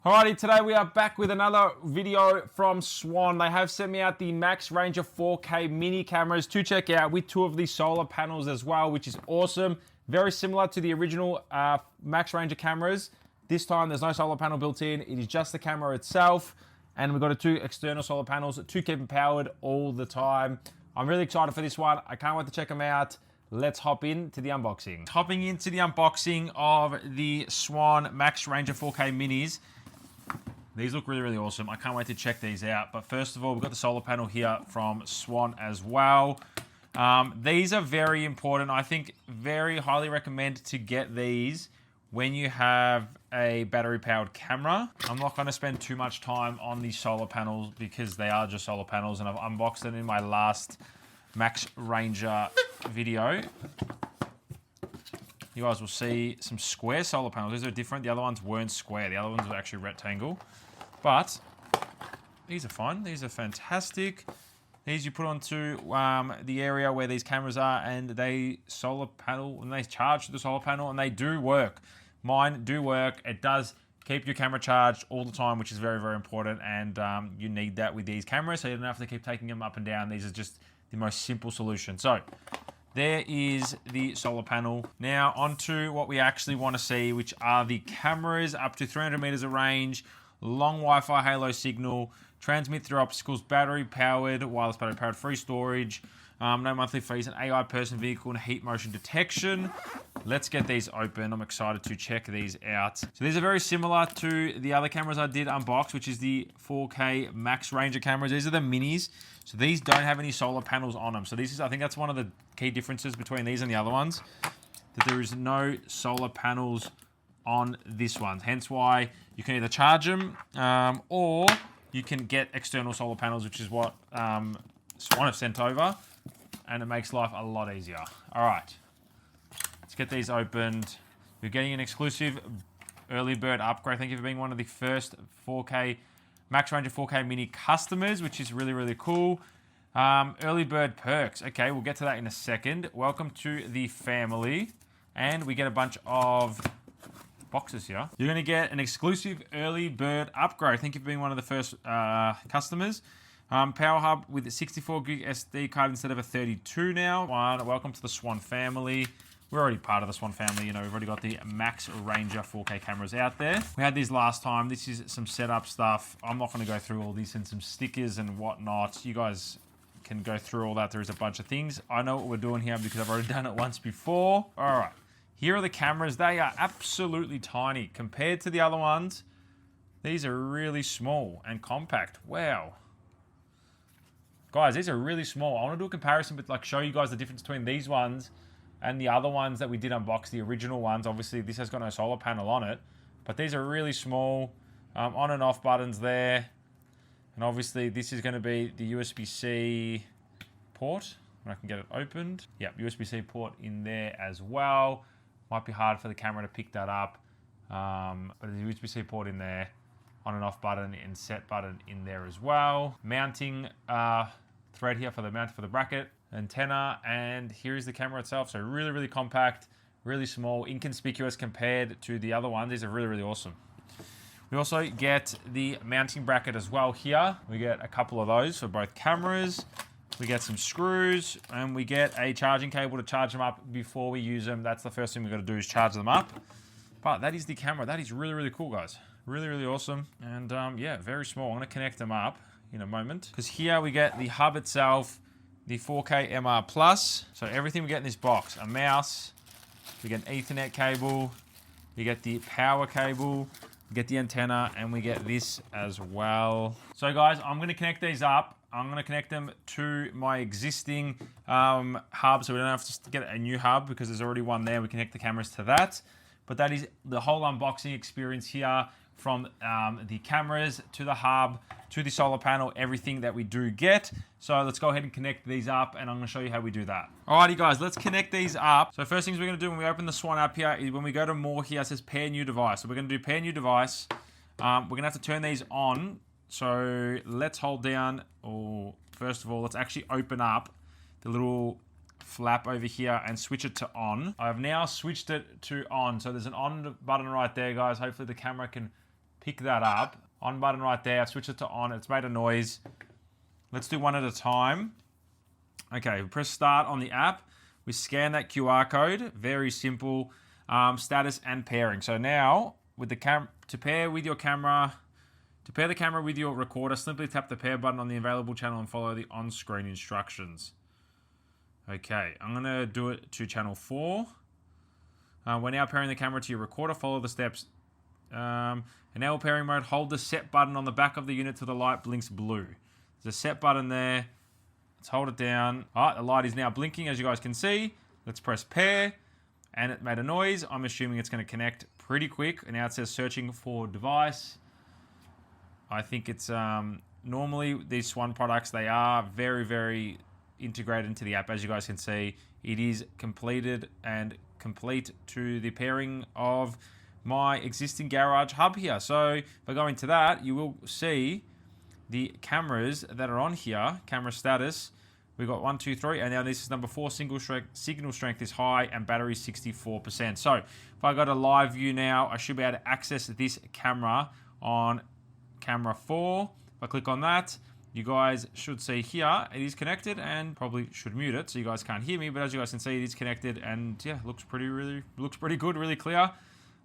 Alrighty, today we are back with another video from Swann. They have sent me out the MaxRanger 4K mini cameras to check out with two of the solar panels as well, which is awesome. Very similar to the original MaxRanger cameras. This time there's no solar panel built in. It is just the camera itself. And we've got two external solar panels to keep them powered all the time. I'm really excited for this one. I can't wait to check them out. Let's hop into the unboxing. Hopping into the unboxing of the Swann MaxRanger 4K minis. These look really, really awesome. I can't wait to check these out. But first of all, we've got the solar panel here from Swann as well. These are very important. I think very highly recommend to get these when you have a battery-powered camera. I'm not going to spend too much time on these solar panels because they are just solar panels, and I've unboxed them in my last MaxRanger video. You guys will see some square solar panels. These are different. The other ones weren't square. The other ones were actually rectangle. But these are fun. These are fantastic. These you put onto the area where these cameras are, and they solar panel, and they charge the solar panel, and they do work. Mine do work. It does keep your camera charged all the time, which is very, very important. And you need that with these cameras, so you don't have to keep taking them up and down. These are just the most simple solution. So there is the solar panel. Now onto what we actually want to see, which are the cameras up to 300 meters of range, long Wi-Fi halo signal, transmit through obstacles, battery powered, wireless battery powered, free storage, no monthly fees, an AI person vehicle, and heat motion detection. Let's get these open. I'm excited to check these out. So these are very similar to the other cameras I did unbox, which is the 4K MaxRanger cameras. These are the minis. So these don't have any solar panels on them. So this is, I think that's one of the key differences between these and the other ones, that there is no solar panels on this one. Hence why you can either charge them or you can get external solar panels, which is what Swann have sent over, and it makes life a lot easier. All right, let's get these opened. You're getting an exclusive early bird upgrade. Thank you for being one of the first 4K MaxRanger 4K mini customers, which is really, really cool. Early bird perks. Okay, we'll get to that in a second. Welcome to the family. And we get a bunch of boxes here. You're going to get an exclusive early bird upgrade. Thank you for being one of the first customers. Power hub with a 64 gig SD card instead of a 32 now. Welcome to the Swann family. We're already part of the Swann family. You know, we've already got the MaxRanger 4K cameras out there. We had these last time. This is some setup stuff. I'm not going to go through all these, and some stickers and whatnot. You guys can go through all that. There is a bunch of things. I know what we're doing here because I've already done it once before. All right. Here are the cameras. They are absolutely tiny compared to the other ones. These are really small and compact. Wow. Guys, these are really small. I want to do a comparison, but like show you guys the difference between these ones and the other ones that we did unbox, the original ones. Obviously, this has got no solar panel on it, but these are really small. On and off buttons there. And obviously, this is going to be the USB-C port. I can get it opened. Yep, USB-C port in there as well. Might be hard for the camera to pick that up, but there's a USB-C port in there, on and off button and set button in there as well. Mounting thread here for the mount for the bracket, antenna, and here is the camera itself. So really, really compact, really small, inconspicuous compared to the other ones. These are really, really awesome. We also get the mounting bracket as well here. We get a couple of those for both cameras. We get some screws, and we get a charging cable to charge them up before we use them. That's the first thing we've got to do, is charge them up. But that is the camera. That is really, really cool, guys. Really, really awesome. And yeah, very small. I'm going to connect them up in a moment, because here we get the hub itself, the 4K MR+. So everything we get in this box, a mouse, we get an Ethernet cable, we get the power cable, we get the antenna, and we get this as well. So guys, I'm going to connect these up. I'm going to connect them to my existing hub, so we don't have to get a new hub because there's already one there. We connect the cameras to that. But that is the whole unboxing experience here, from the cameras to the hub to the solar panel, everything that we do get. So let's go ahead and connect these up, and I'm going to show you how we do that. Alrighty guys, let's connect these up. So first things we're going to do when we open the Swann app here is when we go to more here, it says pair new device. So we're going to do pair new device. We're going to have to turn these on. So let's hold down, or first of all, let's actually open up the little flap over here and switch it to on. I've now switched it to on. So there's an on button right there, guys. Hopefully the camera can pick that up. On button right there. I've switched it to on. It's made a noise. Let's do one at a time. Okay, we press start on the app. We scan that QR code. Very simple. Status and pairing. So now, with the to pair with your camera, to pair the camera with your recorder, simply tap the pair button on the available channel and follow the on-screen instructions. Okay, I'm going to do it to channel 4. We're now pairing the camera to your recorder. Follow the steps. Enable pairing mode. Hold the set button on the back of the unit till the light blinks blue. There's a set button there. Let's hold it down. All right, the light is now blinking, as you guys can see. Let's press pair, and it made a noise. I'm assuming it's going to connect pretty quick. And now it says searching for device. I think it's normally these Swann products, they are very, very integrated into the app. As you guys can see, it is completed and complete to the pairing of my existing garage hub here. So if I go into that, you will see the cameras that are on here. Camera status, we've got 1, 2, 3, and now this is number 4. Signal strength is high and battery 64%. So if I go to live view now, I should be able to access this camera on camera 4. If I click on that, you guys should see here it is connected, and probably should mute it so you guys can't hear me, but as you guys can see, it is connected, and yeah, looks pretty good, really clear.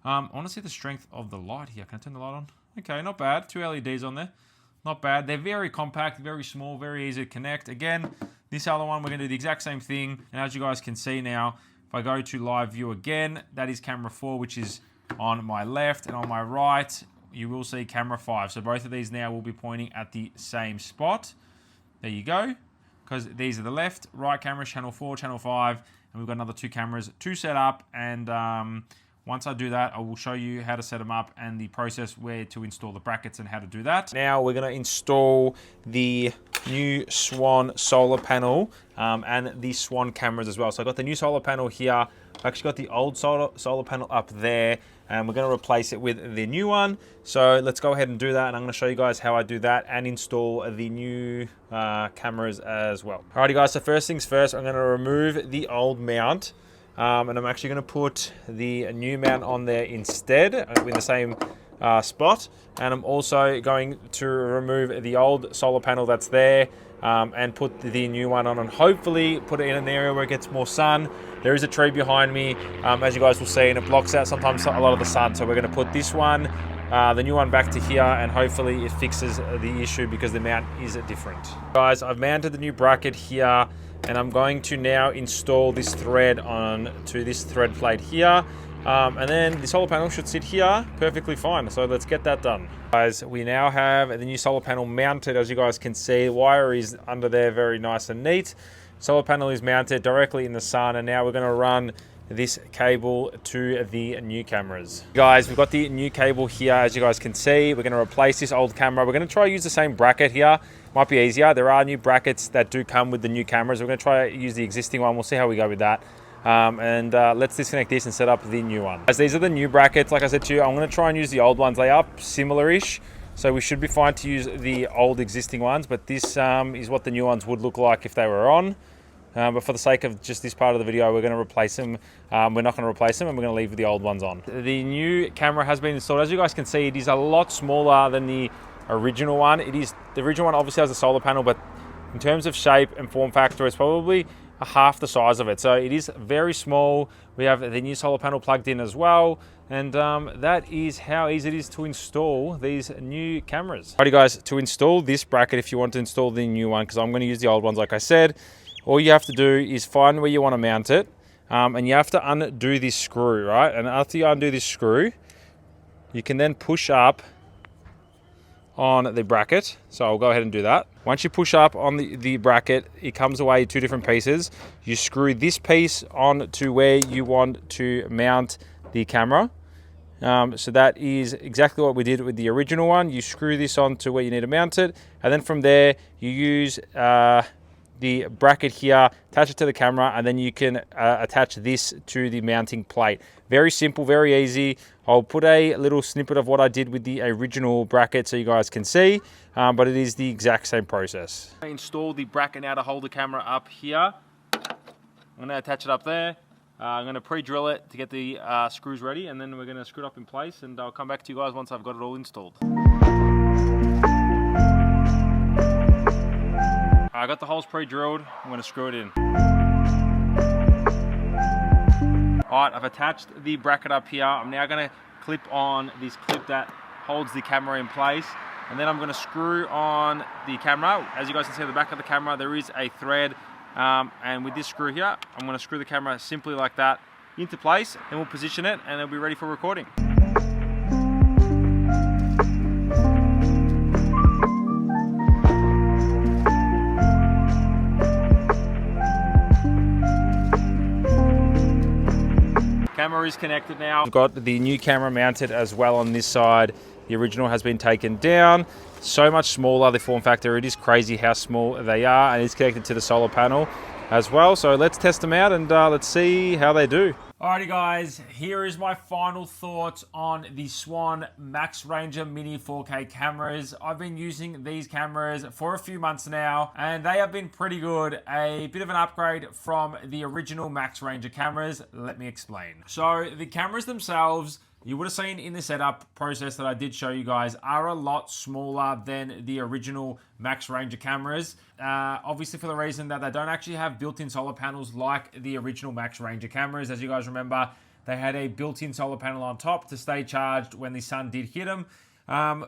I want to see the strength of the light here. Can I turn the light on? Okay, not bad. 2 LEDs on there. Not bad. They're very compact, very small, very easy to connect. Again, this other one, we're going to do the exact same thing. And as you guys can see now, if I go to live view again, that is camera 4, which is on my left, and on my right, you will see camera 5. So both of these now will be pointing at the same spot. There you go. Because these are the left, right cameras, channel 4, channel 5, and we've got another 2 cameras to set up. And once I do that, I will show you how to set them up and the process where to install the brackets and how to do that. Now we're going to install the new Swann solar panel and the Swann cameras as well. So I've got the new solar panel here. I've actually got the old solar panel up there, and we're going to replace it with the new one. So let's go ahead and do that, and I'm going to show you guys how I do that and install the new cameras as well. Alrighty guys, so first things first, I'm going to remove the old mount. And I'm actually going to put the new mount on there instead, in the same spot. And I'm also going to remove the old solar panel that's there and put the new one on, and hopefully put it in an area where it gets more sun. There is a tree behind me, as you guys will see, and it blocks out sometimes a lot of the sun. So we're going to put this one, the new one, back to here, and hopefully it fixes the issue because the mount is different. Guys, I've mounted the new bracket here, and I'm going to now install this thread on to this thread plate here. And then the solar panel should sit here perfectly fine. So let's get that done. Guys, we now have the new solar panel mounted. As you guys can see, the wire is under there, very nice and neat. Solar panel is mounted directly in the sun, and now we're going to run this cable to the new cameras. Guys, we've got the new cable here, as you guys can see. We're going to replace this old camera. We're going to try to use the same bracket here. Might be easier. There are new brackets that do come with the new cameras. We're going to try to use the existing one. We'll see how we go with that. Let's disconnect this and set up the new one. As these are the new brackets, like I said to you, I'm going to try and use the old ones. They are similar-ish, so we should be fine to use the old existing ones, but this is what the new ones would look like if they were on. But for the sake of just this part of the video, we're going to replace them. We're not going to replace them, and we're going to leave the old ones on. The new camera has been installed. As you guys can see, it is a lot smaller than the original one. The original one obviously has a solar panel, but in terms of shape and form factor, it's probably half the size of it. So it is very small. We have the new solar panel plugged in as well. And that is how easy it is to install these new cameras. Alrighty guys, to install this bracket, if you want to install the new one, because I'm going to use the old ones like I said, all you have to do is find where you want to mount it, and you have to undo this screw, right? And after you undo this screw, you can then push up on the bracket. So I'll go ahead and do that. Once you push up on the bracket, it comes away 2 different pieces. You screw this piece on to where you want to mount the camera. So that is exactly what we did with the original one. You screw this on to where you need to mount it, and then from there you use the bracket here, attach it to the camera, and then you can attach this to the mounting plate. Very simple, very easy. I'll put a little snippet of what I did with the original bracket so you guys can see, but it is the exact same process. I installed the bracket now to hold the camera up here. I'm going to attach it up there. I'm going to pre-drill it to get the screws ready, and then we're going to screw it up in place, and I'll come back to you guys once I've got it all installed. I got the holes pre-drilled. I'm going to screw it in. Alright, I've attached the bracket up here. I'm now going to clip on this clip that holds the camera in place, and then I'm going to screw on the camera. As you guys can see at the back of the camera, there is a thread, and with this screw here, I'm going to screw the camera simply like that into place, and we'll position it, and it'll be ready for recording. Camera is connected now. I've got the new camera mounted as well on this side. The original has been taken down. So much smaller, the form factor. It is crazy how small they are, and it's connected to the solar panel as well. So let's test them out, and let's see how they do. Alrighty guys, here is my final thoughts on the Swann MaxRanger Mini 4K cameras. I've been using these cameras for a few months now, and they have been pretty good. A bit of an upgrade from the original MaxRanger cameras. Let me explain. So the cameras themselves, you would have seen in the setup process that I did show you guys, are a lot smaller than the original MaxRanger cameras. Obviously for the reason that they don't actually have built-in solar panels like the original MaxRanger cameras. As you guys remember, they had a built-in solar panel on top to stay charged when the sun did hit them,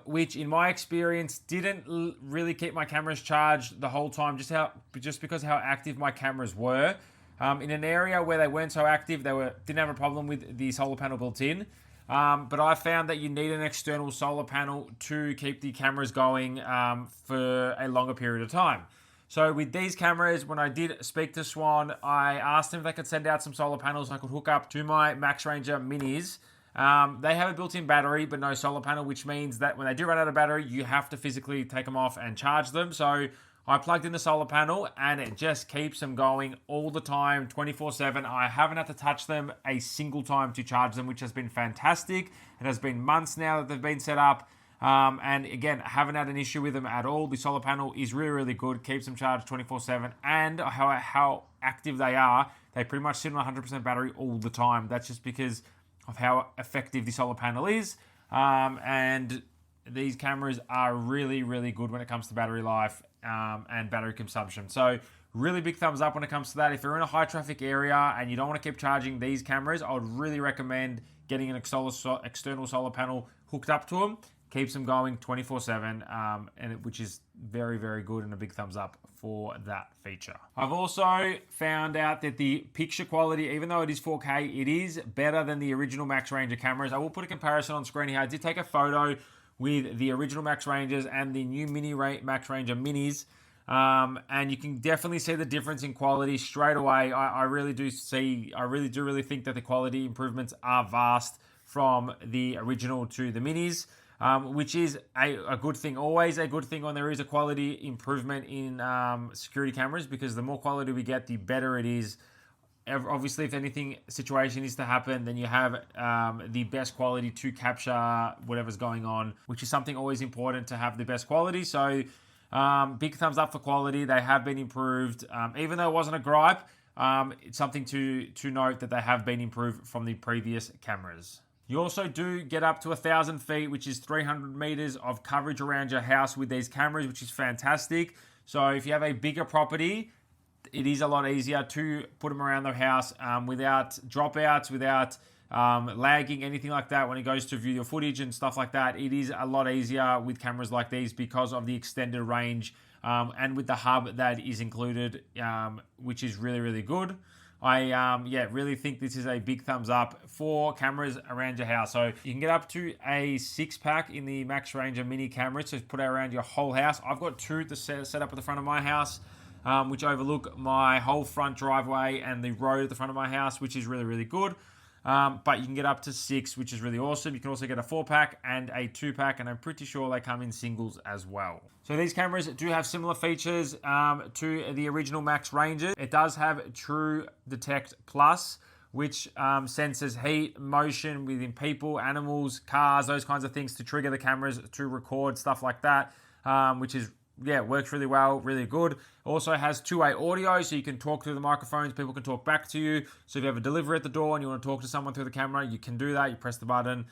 which in my experience didn't really keep my cameras charged the whole time, just because how active my cameras were. In an area where they weren't so active, didn't have a problem with the solar panel built in. But I found that you need an external solar panel to keep the cameras going for a longer period of time. So with these cameras, when I did speak to Swann, I asked them if they could send out some solar panels I could hook up to my MaxRanger Minis. They have a built-in battery, but no solar panel, which means that when they do run out of battery, you have to physically take them off and charge them. So I plugged in the solar panel, and it just keeps them going all the time, 24/7. I haven't had to touch them a single time to charge them, which has been fantastic. It has been months now that they've been set up. And again, I haven't had an issue with them at all. The solar panel is really, really good, keeps them charged 24/7. And how active they are, they pretty much sit on 100% battery all the time. That's just because of how effective the solar panel is. And these cameras are really, really good when it comes to battery life and battery consumption. So really big thumbs up when it comes to that. If you're in a high traffic area and you don't want to keep charging these cameras, I would really recommend getting an external solar panel hooked up to them. Keeps them going 24/7, which is very, very good, and a big thumbs up for that feature. I've also found out that the picture quality, even though it is 4K, it is better than the original MaxRanger cameras. I will put a comparison on screen here. I did take a photo with the original MaxRangers and the new mini MaxRanger Minis. And you can definitely see the difference in quality straight away. I really do think that the quality improvements are vast from the original to the Minis, which is a good thing. Always a good thing when there is a quality improvement in security cameras, because the more quality we get, the better it is. Obviously, if anything situation is to happen, then you have the best quality to capture whatever's going on, which is something always important, to have the best quality. So big thumbs up for quality. They have been improved. Even though it wasn't a gripe, it's something to note that they have been improved from the previous cameras. You also do get up to 1,000 feet, which is 300 meters of coverage around your house with these cameras, which is fantastic. So if you have a bigger property, it is a lot easier to put them around the house without dropouts, without lagging, anything like that. When it goes to view your footage and stuff like that, it is a lot easier with cameras like these because of the extended range and with the hub that is included, which is really, really good. I really think this is a big thumbs up for cameras around your house. So you can get up to a 6-pack in the MaxRanger Mini cameras to put around your whole house. I've got 2 to set up at the front of my house, which overlook my whole front driveway and the road at the front of my house, which is really, really good. But you can get up to 6, which is really awesome. You can also get a 4-pack and a 2-pack, and I'm pretty sure they come in singles as well. So these cameras do have similar features to the original MaxRanger. It does have True Detect Plus, which senses heat, motion within people, animals, cars, those kinds of things to trigger the cameras to record stuff like that, which is yeah, works really well, really good. Also has two-way audio, so you can talk through the microphones. People can talk back to you. So if you have a delivery at the door and you want to talk to someone through the camera, you can do that. You press the button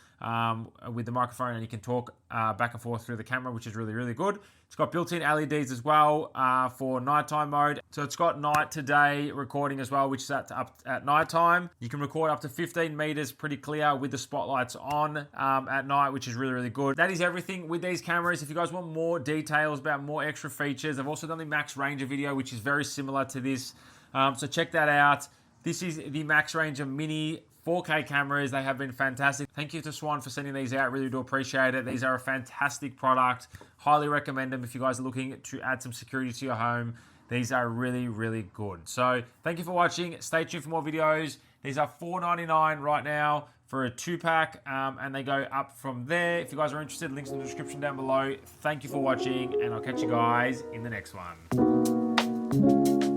with the microphone and you can talk back and forth through the camera, which is really, really good. It's got built-in LEDs as well for nighttime mode. So it's got night to day recording as well, which is up at nighttime. You can record up to 15 meters pretty clear with the spotlights on at night, which is really, really good. That is everything with these cameras. If you guys want more details about more extra features, I've also done the MaxRanger video, which is very similar to this. So check that out. This is the MaxRanger Mini 4K cameras. They have been fantastic. Thank you to Swann for sending these out. Really do appreciate it. These are a fantastic product. Highly recommend them if you guys are looking to add some security to your home. These are really, really good. So thank you for watching. Stay tuned for more videos. These are $4.99 right now for a 2-pack, and they go up from there. If you guys are interested, links in the description down below. Thank you for watching, and I'll catch you guys in the next one.